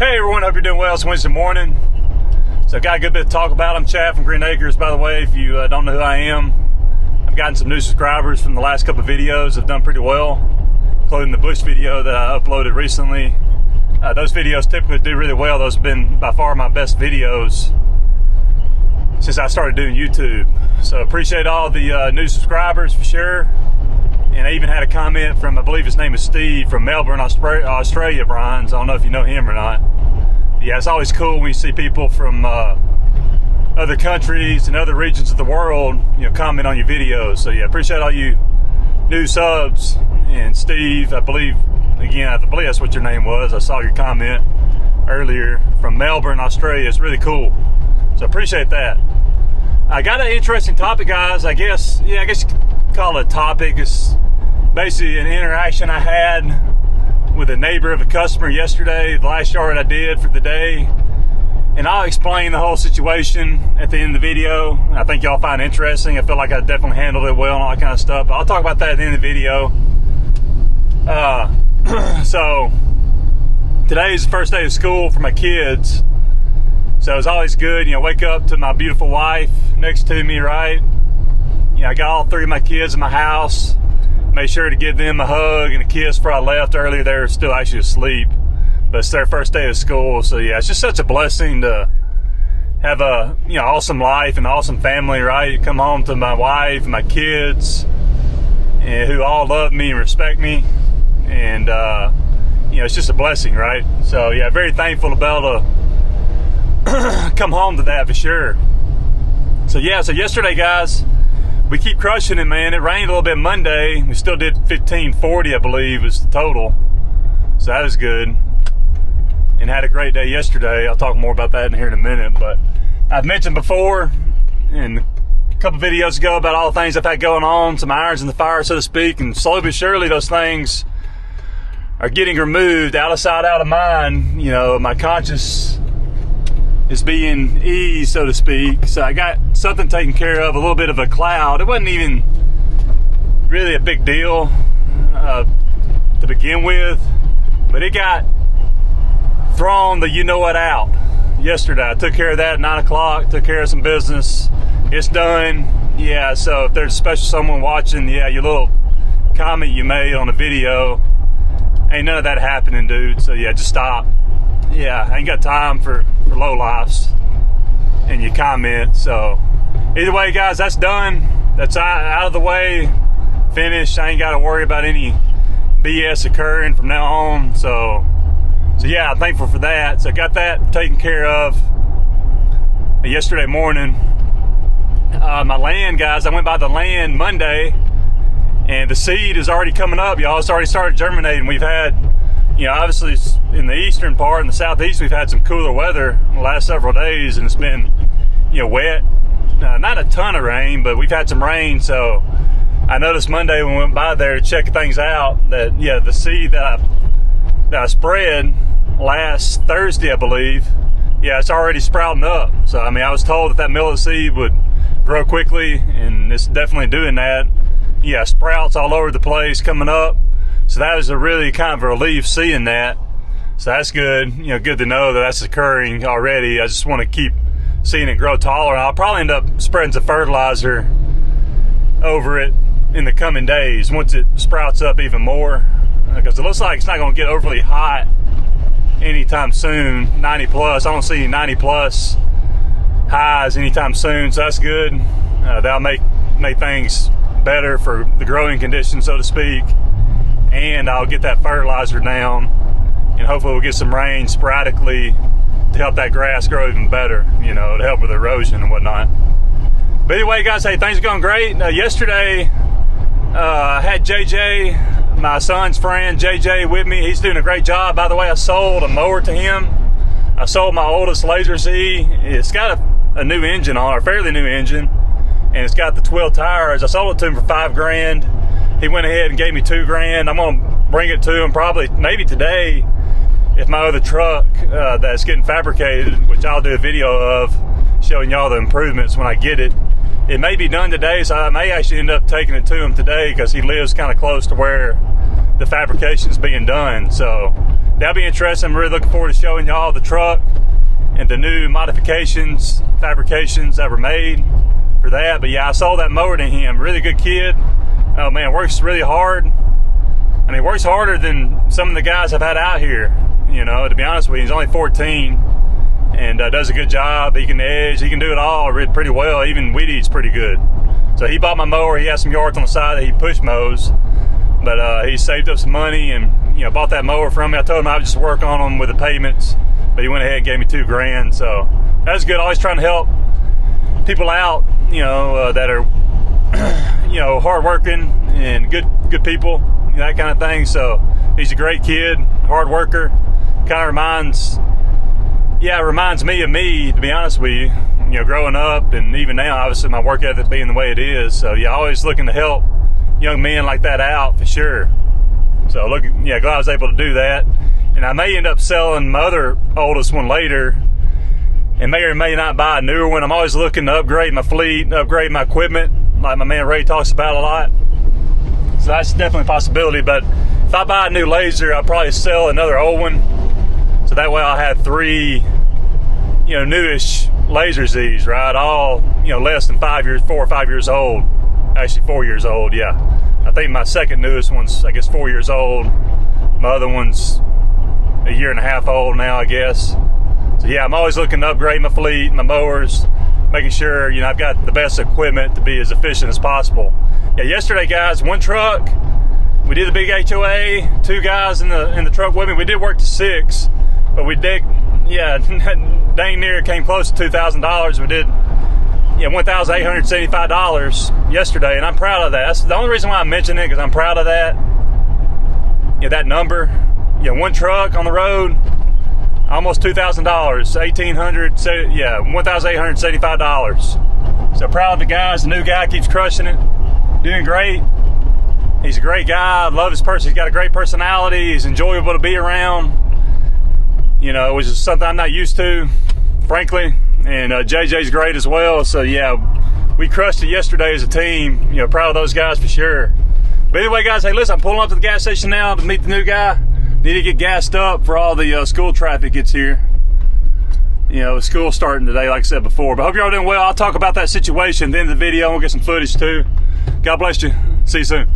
Hey everyone, hope you're doing well. It's Wednesday morning, so I've got a good bit to talk about. I'm Chad from Green Acres, by the way, if you don't know who I am. I've gotten some new subscribers from the last couple of videos. I've done pretty well, including the bush video that I uploaded recently. Those videos typically do really well. Those have been by far my best videos since I started doing YouTube. So appreciate all the new subscribers for sure. And I even had a comment from, I believe his name is Steve, from Melbourne, Australia, Brian. So I don't know if you know him or not. Yeah, it's always cool when you see people from other countries and other regions of the world, comment on your videos. So yeah, appreciate all you new subs. And Steve, I believe that's what your name was. I saw your comment earlier from Melbourne, Australia. It's really cool. So appreciate that. I got an interesting topic, guys. I guess you could call it a topic. It's basically an interaction I had with a neighbor of a customer yesterday, the last yard I did for the day. And I'll explain the whole situation at the end of the video. I think y'all find it interesting. I feel like I definitely handled it well and all that kind of stuff. But I'll talk about that at the end of the video. So today is the first day of school for my kids. So it's always good, wake up to my beautiful wife next to me, right? I got all three of my kids in my house. Made sure to give them a hug and a kiss before I left earlier. They're still actually asleep, but it's their first day of school. So yeah, it's just such a blessing to have a awesome life and awesome family, right? Come home to my wife and my kids, and who all love me and respect me, and it's just a blessing, right? So yeah, very thankful to be able to come home to that for sure. So yeah, so yesterday, guys, we keep crushing it, man. It rained a little bit Monday. We still did 1540, I believe, was the total. So that was good. And had a great day yesterday. I'll talk more about that in here in a minute. But I've mentioned before, and a couple videos ago, about all the things I've had going on, some irons in the fire, so to speak. And slowly but surely, those things are getting removed, out of sight, out of mind. My conscience is being eased, so to speak. So I got something taken care of, a little bit of a cloud. It wasn't even really a big deal to begin with, but it got thrown the you-know-what out yesterday. I took care of that at 9 o'clock, took care of some business. It's done. Yeah, so if there's a special someone watching, your little comment you made on the video, ain't none of that happening, dude. So yeah, just stop. Yeah, I ain't got time for lowlifes and your comment. So either way, guys, that's done. That's out of the way, finished. I ain't got to worry about any BS occurring from now on. So yeah, I'm thankful for that. So I got that taken care of yesterday morning. My land, guys, I went by the land Monday, and the seed is already coming up, y'all. It's already started germinating. We've had, obviously in the eastern part, in the southeast, we've had some cooler weather in the last several days, and it's been, wet. Not a ton of rain, but we've had some rain. So I noticed Monday when we went by there to check things out that, the seed that I spread last Thursday, I believe, it's already sprouting up. So, I was told that millet seed would grow quickly, and it's definitely doing that. Sprouts all over the place coming up. So that was a really kind of a relief seeing that. So that's good. Good to know that that's occurring already. I just want to keep seeing it grow taller. I'll probably end up spreading some fertilizer over it in the coming days once it sprouts up even more, because it looks like it's not going to get overly hot anytime soon. 90 plus. I don't see 90 plus highs anytime soon. So that's good. That'll make things better for the growing conditions, so to speak. And I'll get that fertilizer down, and hopefully we'll get some rain sporadically to help that grass grow even better, to help with erosion and whatnot. But anyway, guys, hey, things are going great. Yesterday, I had JJ, my son's friend, JJ, with me. He's doing a great job. By the way, I sold a mower to him. I sold my oldest Lazor Z. It's got a new engine on it, a fairly new engine, and it's got the 12 tires. I sold it to him for $5,000. He went ahead and gave me $2,000. I'm gonna bring it to him maybe today, if my other truck that's getting fabricated, which I'll do a video of showing y'all the improvements when I get it. It may be done today, so I may actually end up taking it to him today, because he lives kind of close to where the fabrication is being done. So that'll be interesting. I'm really looking forward to showing y'all the truck and the new modifications, fabrications that were made for that. But yeah, I sold that mower to him. Really good kid. Oh man, works really hard. I mean, works harder than some of the guys I've had out here. You know, to be honest with you, he's only 14 and does a good job. He can edge, he can do it all pretty well. Even weed eats pretty good. So he bought my mower. He has some yards on the side that he push mows, but he saved up some money and bought that mower from me. I told him I would just work on them with the payments, but he went ahead and gave me $2,000. So that was good. Always trying to help people out, that are hardworking and good people, that kind of thing. So he's a great kid, hard worker. Kind of reminds me of me, to be honest with you, growing up, and even now, obviously my work ethic being the way it is. So yeah, always looking to help young men like that out for sure. So glad I was able to do that. And I may end up selling my other oldest one later, and may or may not buy a newer one. I'm always looking to upgrade my fleet, upgrade my equipment, like my man Ray talks about a lot. So that's definitely a possibility. But if I buy a new Lazor, I'll probably sell another old one. So that way I'll have 3, newish Lazor Z's, right? All, less than 4 or 5 years old. Actually 4 years old, yeah. I think my second newest one's, 4 years old. My other one's a year and a half old now, I guess. So yeah, I'm always looking to upgrade my fleet, my mowers, making sure, I've got the best equipment to be as efficient as possible. Yeah, yesterday, guys, one truck. We did the big HOA, 2 guys in the truck with me. We did work to 6, but we did, dang near came close to $2,000. We did, $1,875 yesterday, and I'm proud of that. That's the only reason why I mention it, because I'm proud of that. That number. One truck on the road, almost $2,000, $1,875. So proud of the guys. The new guy keeps crushing it, doing great. He's a great guy. I love his person. He's got a great personality. He's enjoyable to be around. Which is something I'm not used to, frankly. And JJ's great as well. So yeah, we crushed it yesterday as a team. Proud of those guys for sure. But anyway, guys, hey, listen, I'm pulling up to the gas station now to meet the new guy. Need to get gassed up for all the school traffic gets here. School's starting today, like I said before. But I hope you're all doing well. I'll talk about that situation at the end of the video. We'll get some footage too. God bless you. See you soon.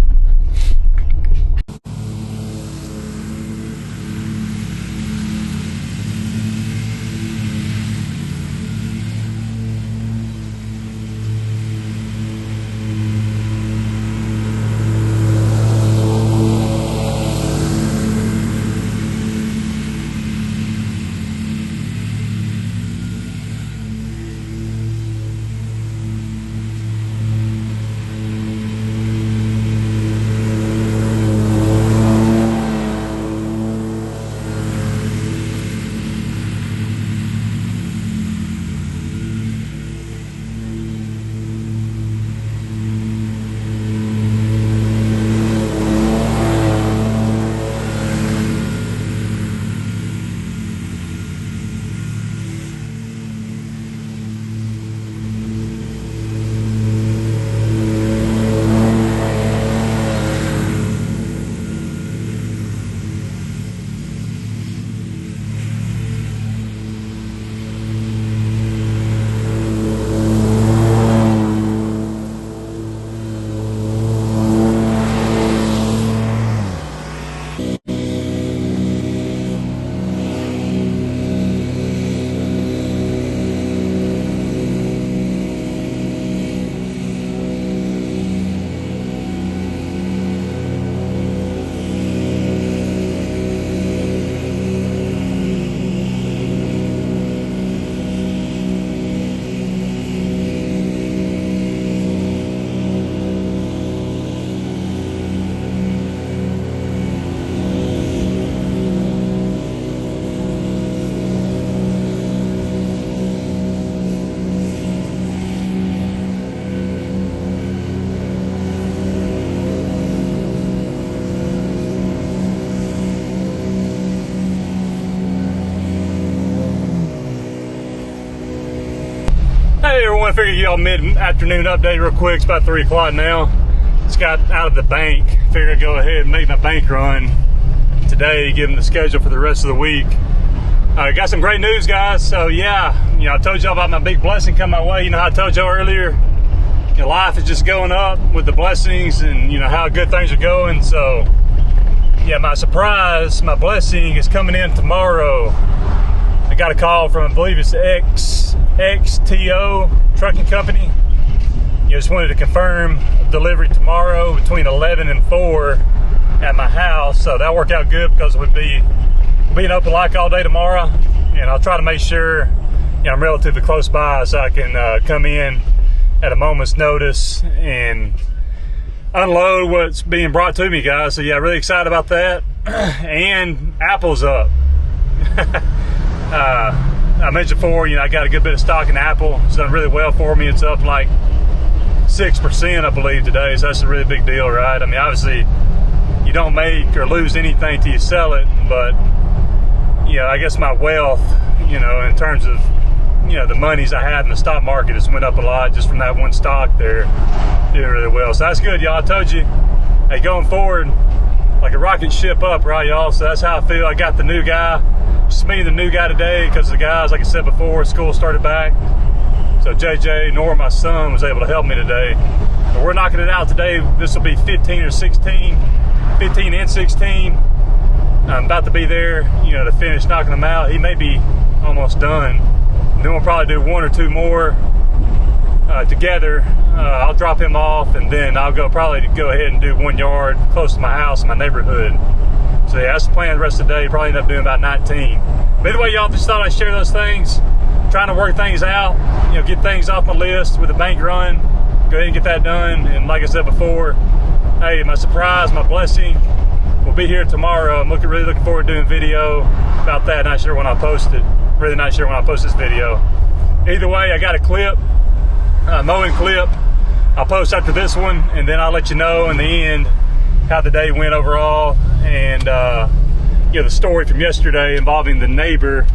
Hey everyone, I figured y'all mid-afternoon update real quick. It's about 3 o'clock now. Just got out of the bank. Figured I'd go ahead and make my bank run. today, give them the schedule for the rest of the week. Got some great news, guys. So yeah, I told y'all about my big blessing coming my way. How I told y'all earlier, life is just going up with the blessings and how good things are going. So yeah, my surprise, my blessing is coming in tomorrow. I got a call from, I believe it's XTO trucking company. Just wanted to confirm delivery tomorrow between 11 and 4 at my house. So that worked out good because we'd be being open like all day tomorrow, and I'll try to make sure I'm relatively close by so I can come in at a moment's notice and unload what's being brought to me, guys. So yeah, really excited about that. And Apple's up. I mentioned before, I got a good bit of stock in Apple. It's done really well for me. It's up like 6%, I believe, today. So that's a really big deal, right? I mean, obviously you don't make or lose anything till you sell it, but I guess my wealth, in terms of, the monies I had in the stock market has went up a lot just from that one stock there, doing really well. So that's good, y'all. I told you, hey, going forward, like a rocket ship up, right, y'all? So that's how I feel. I got the new guy, just me and the new guy today, because the guys, like I said before, school started back. So JJ, nor my son, was able to help me today. But we're knocking it out today. This will be 15 and 16. I'm about to be there, to finish knocking them out. He may be almost done. And then we'll probably do one or two more together. I'll drop him off, and then I'll probably go ahead and do 1 yard close to my house in my neighborhood. So yeah, that's the plan the rest of the day. Probably end up doing about 19. But anyway, y'all, just thought I'd share those things. Trying to work things out, get things off my list with the bank run. Go ahead and get that done. And like I said before, hey, my surprise, my blessing will be here tomorrow. I'm really looking forward to doing a video about that. Not sure when I'll post it. Really not sure when I'll post this video. Either way, I got a clip, a mowing clip. I'll post after this one, and then I'll let you know in the end how the day went overall. And the story from yesterday involving the neighbor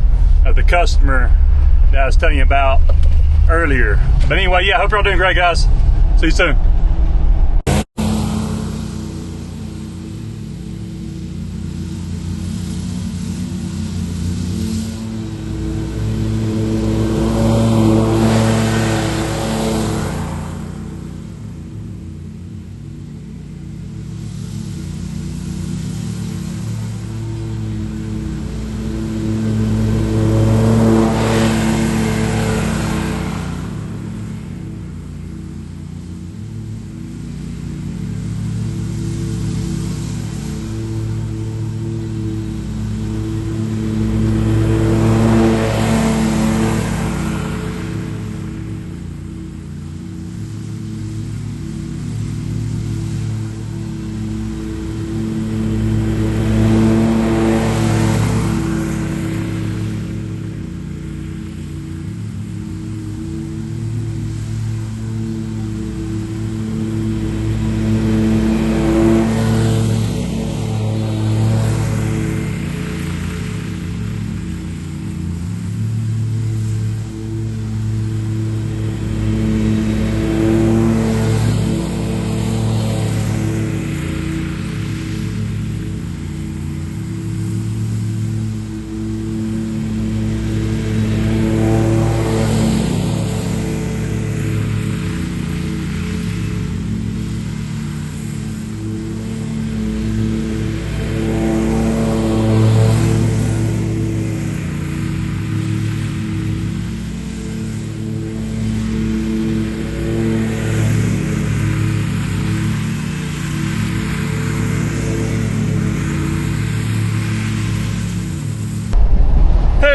of the customer that I was telling you about earlier. But anyway, yeah, hope you're all doing great, guys. See you soon.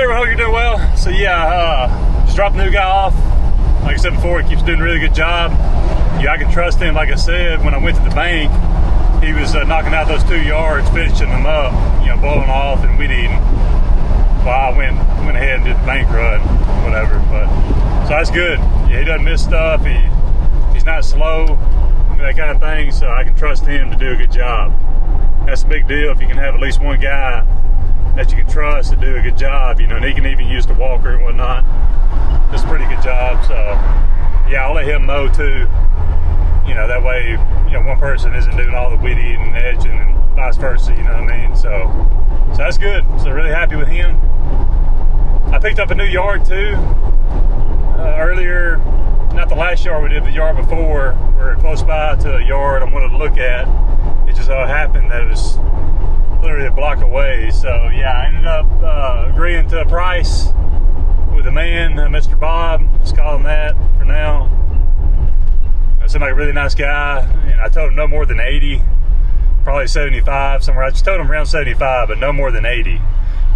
Hope you're doing well. So yeah, just dropped the new guy off. Like I said before, he keeps doing a really good job. I can trust him. Like I said, when I went to the bank, he was knocking out those 2 yards, finishing them up, blowing off and weed eating. Well, I went ahead and did the bank run, whatever. But so that's good. Yeah, he doesn't miss stuff. He's not slow, that kind of thing. So I can trust him to do a good job. That's a big deal if you can have at least one guy that you can trust to do a good job, and he can even use the walker and whatnot. Does a pretty good job. So yeah, I'll let him mow too. That way, one person isn't doing all the weed eating and edging and vice versa, you know what I mean? So that's good. So really happy with him. I picked up a new yard too. Earlier, not the last yard we did, but the yard before. We're close by to a yard I wanted to look at. It just so happened that it was literally a block away. So yeah, I ended up agreeing to a price with the man, Mr. Bob. Let's call him that for now. Seemed like a really nice guy, and I told him no more than 80, probably 75 somewhere. I just told him around 75, but no more than 80.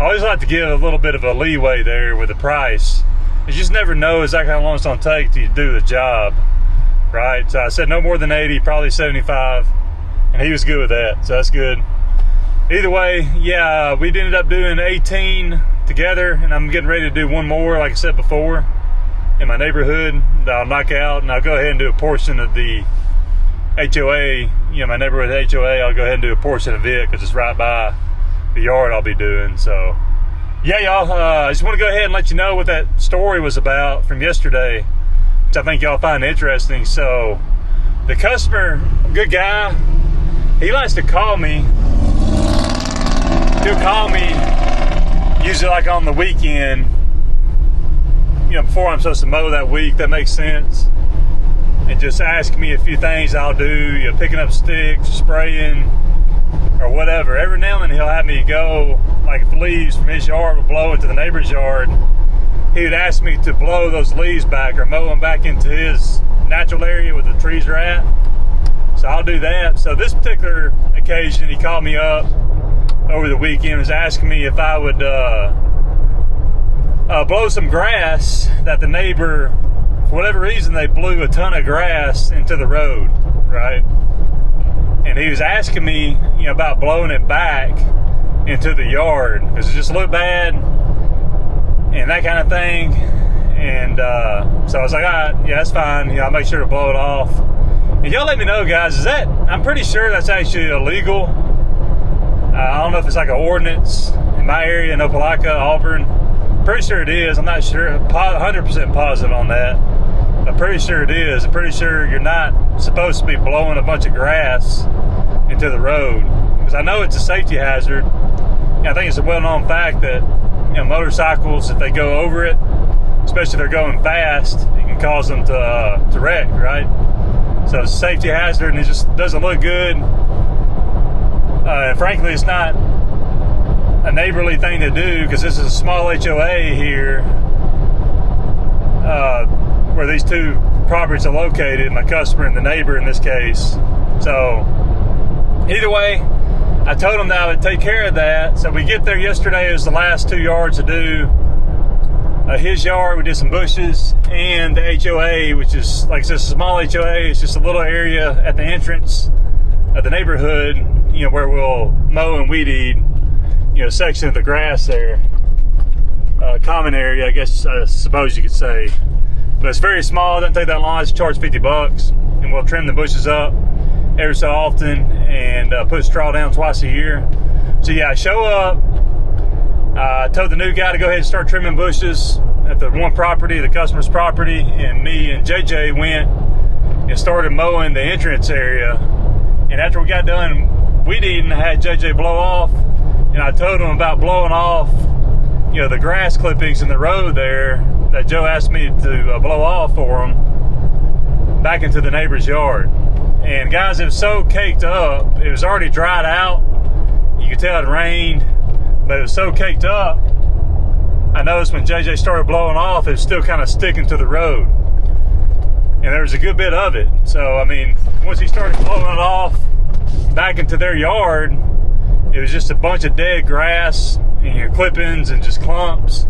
I always like to give a little bit of a leeway there with the price. You just never know exactly how long it's going to take to do the job, right? So I said no more than 80, probably 75, and he was good with that, so that's good. Either way, yeah, we ended up doing 18 together, and I'm getting ready to do one more, like I said before, in my neighborhood that I'll knock out, and I'll go ahead and do a portion of the HOA, my neighborhood HOA. I'll go ahead and do a portion of it because it's right by the yard I'll be doing. So yeah, y'all, I just want to go ahead and let you know what that story was about from yesterday, which I think y'all find interesting. So the customer, good guy, he likes to call me. He'll call me usually like on the weekend, before I'm supposed to mow that week. That makes sense. And just ask me a few things I'll do, picking up sticks, spraying, or whatever. Every now and then he'll have me go, like if leaves from his yard will blow into the neighbor's yard, he would ask me to blow those leaves back or mow them back into his natural area where the trees are at. So I'll do that. So this particular occasion, he called me up over the weekend, was asking me if I would blow some grass that the neighbor, for whatever reason, they blew a ton of grass into the road, right? And he was asking me, about blowing it back into the yard because it just looked bad and that kind of thing. And so I was like, all right, yeah, that's fine. I'll make sure to blow it off. And y'all let me know, guys, I'm pretty sure that's actually illegal. I don't know if it's like an ordinance in my area in Opelika, Auburn. Pretty sure it is. I'm not sure, 100% positive on that. I'm pretty sure it is. I'm pretty sure you're not supposed to be blowing a bunch of grass into the road, because I know it's a safety hazard. I think it's a well-known fact that motorcycles, if they go over it, especially if they're going fast, it can cause them to wreck, right? So it's a safety hazard, and it just doesn't look good. And frankly, it's not a neighborly thing to do, because this is a small HOA here where these two properties are located, my customer and the neighbor in this case. So either way, I told him that I would take care of that. So we get there yesterday. It was the last 2 yards to do. His yard, we did some bushes, and the HOA, which is, like I said, a small HOA. It's just a little area at the entrance of the neighborhood, where we'll mow and weed eat, a section of the grass there. Common area, I guess, I suppose you could say. But it's very small. It doesn't take that long. It's charged $50, and we'll trim the bushes up every so often and put straw down twice a year. So yeah, I show up. I told the new guy to go ahead and start trimming bushes at the one property, the customer's property, and me and JJ went and started mowing the entrance area. And after we got done weed eating, I had JJ blow off, and I told him about blowing off, the grass clippings in the road there that Joe asked me to blow off for him back into the neighbor's yard. And guys, it was so caked up. It was already dried out. You could tell it rained, but it was so caked up. I noticed when JJ started blowing off, it was still kind of sticking to the road. And there was a good bit of it. So, I mean, once he started blowing it off back into their yard, it was just a bunch of dead grass and clippings and just clumps,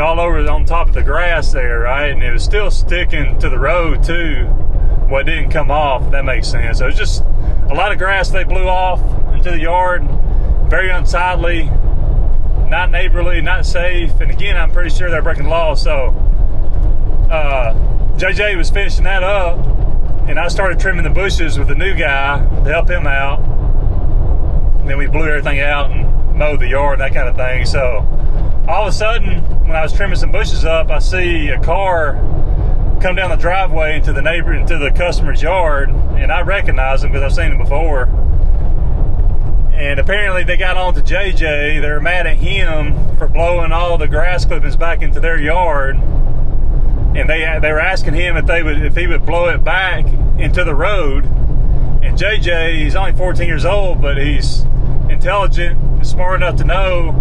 all over on top of the grass there, right? And it was still sticking to the road too. Well, it didn't come off, if that makes sense. So it was just a lot of grass they blew off into the yard. Very unsightly, not neighborly, not safe. And again, I'm pretty sure they're breaking the law. So JJ was finishing that up, and I started trimming the bushes with the new guy to help him out. And then we blew everything out and mowed the yard, that kind of thing. So all of a sudden, when I was trimming some bushes up, I see a car come down the driveway into the customer's yard, and I recognize him because I've seen him before. And apparently they got on to JJ. They were mad at him for blowing all the grass clippings back into their yard. And they were asking him if he would blow it back into the road. And JJ, he's only 14 years old, but he's intelligent and smart enough to know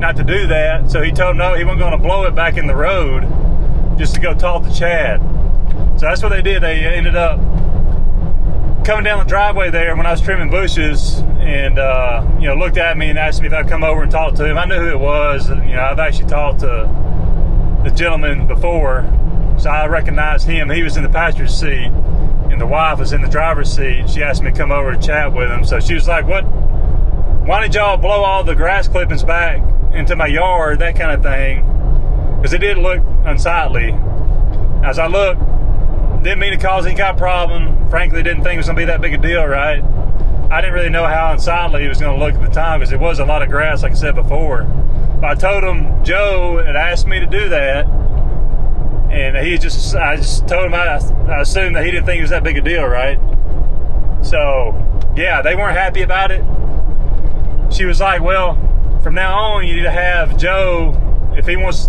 not to do that. So he told him no, he wasn't going to blow it back in the road, just to go talk to Chad. So that's what they did. They ended up coming down the driveway there when I was trimming bushes, and looked at me and asked me if I'd come over and talk to him. I knew who it was. I've actually talked to the gentleman before, so I recognized him. He was in the passenger seat, and the wife was in the driver's seat. She asked me to come over and chat with him. So she was like, "What? Why did y'all blow all the grass clippings back into my yard?" That kind of thing, because it did look unsightly. As I looked, didn't mean to cause any kind of problem. Frankly, didn't think it was going to be that big a deal, right? I didn't really know how unsightly it was going to look at the time, because it was a lot of grass, like I said before. But I told him Joe had asked me to do that, and I just told him I assumed that he didn't think it was that big a deal, right? So, yeah, they weren't happy about it. She was like, "Well, from now on, you need to have Joe, if he wants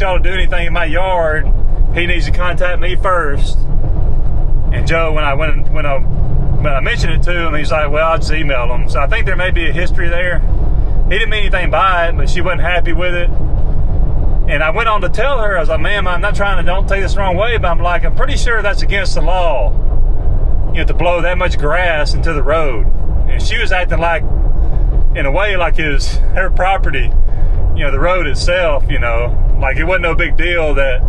y'all to do anything in my yard, he needs to contact me first." And Joe, when I mentioned it to him, he's like, "Well, I'll just email him." So I think there may be a history there. He didn't mean anything by it, but she wasn't happy with it. And I went on to tell her, I was like, "Ma'am, I'm not trying to, don't take this the wrong way, but I'm pretty sure that's against the law, to blow that much grass into the road." And she was acting like, in a way, like it was her property, the road itself, like it wasn't no big deal that,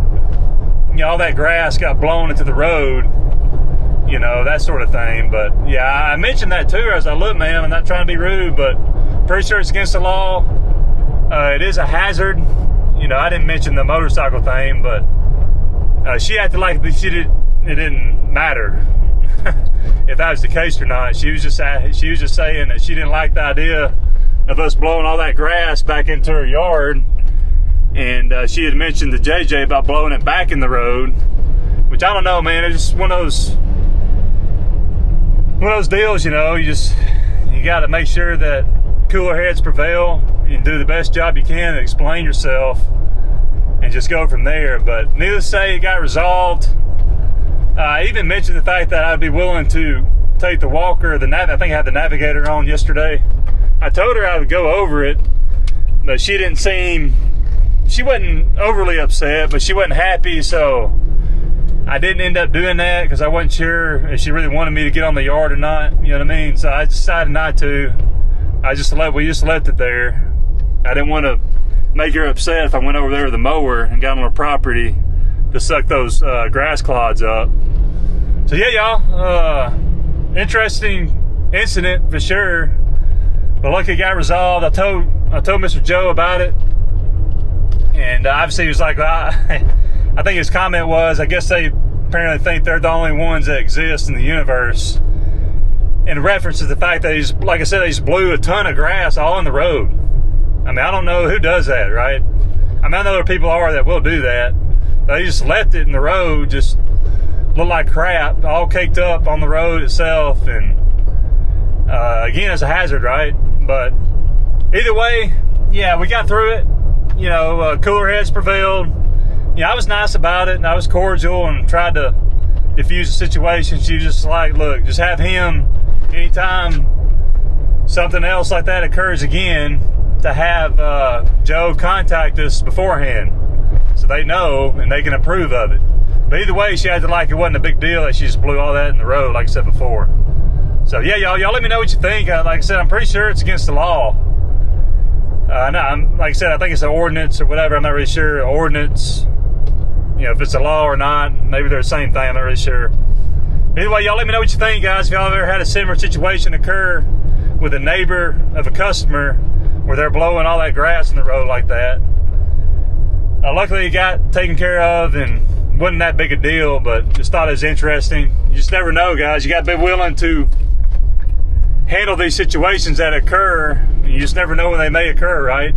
all that grass got blown into the road, that sort of thing. But yeah, I mentioned that to her. I was like, "Look, ma'am, I'm not trying to be rude, but pretty sure it's against the law. It is a hazard." I didn't mention the motorcycle thing, but she acted like it didn't matter if that was the case or not. She was just saying that she didn't like the idea of us blowing all that grass back into her yard. And she had mentioned to JJ about blowing it back in the road, which I don't know, man. It's just one of those deals, you got to make sure that cooler heads prevail and do the best job you can to explain yourself and just go from there. But needless to say, it got resolved. I even mentioned the fact that I'd be willing to take the walker, I think I had the Navigator on yesterday. I told her I would go over it, but she wasn't overly upset, but she wasn't happy, so I didn't end up doing that because I wasn't sure if she really wanted me to get on the yard or not, you know what I mean? So I decided not to. We just left it there. I didn't want to make her upset if I went over there with the mower and got on her property to suck those grass clods up. So yeah, y'all, interesting incident for sure, but luckily it got resolved. I told Mr. Joe about it, and obviously he was like, well, I think his comment was, I guess they apparently think they're the only ones that exist in the universe, in reference to the fact that like I said, they just blew a ton of grass all in the road. I mean, I don't know who does that, right? I mean, I know there are people that will do that. They just left it in the road, just looked like crap, all caked up on the road itself. And again, it's a hazard, right? But either way, yeah, we got through it. Cooler heads prevailed. I was nice about it, and I was cordial and tried to diffuse the situation. She was just like, "Look, just have him, anytime something else like that occurs again, to have Joe contact us beforehand so they know and they can approve of it." But either way, she acted like it wasn't a big deal that she just blew all that in the road, like I said before. So yeah, y'all let me know what you think. Like I said, I'm pretty sure it's against the law. Like I said, I think it's an ordinance or whatever. I'm not really sure. Ordinance, if it's a law or not. Maybe they're the same thing. I'm not really sure. Anyway, y'all let me know what you think, guys. If y'all have ever had a similar situation occur with a neighbor of a customer where they're blowing all that grass in the road like that. Luckily, it got taken care of and wasn't that big a deal, but just thought it was interesting. You just never know, guys. You got to be willing to handle these situations that occur. You just never know when they may occur, right?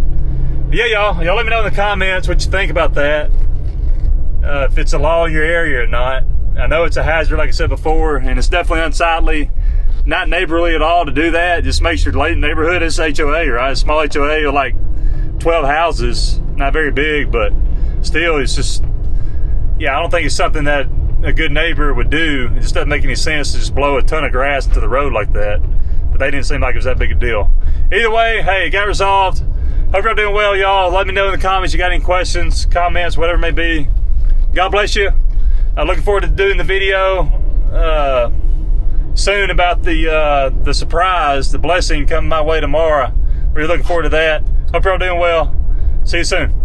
But yeah, y'all let me know in the comments what you think about that. If it's a law in your area or not. I know it's a hazard, like I said before, and it's definitely unsightly. not neighborly at all to do that. Just makes your neighborhood is HOA, right? A small HOA with like 12 houses, not very big, but still, it's just, yeah, I don't think it's something that a good neighbor would do. It just doesn't make any sense to just blow a ton of grass into the road like that. But they didn't seem like it was that big a deal. Either way, hey, it got resolved. Hope y'all doing well, y'all. Let me know in the comments if you got any questions, comments, whatever it may be. God bless you. I'm looking forward to doing the video soon about the surprise, the blessing coming my way tomorrow. Really looking forward to that. Hope you're all doing well. See you soon.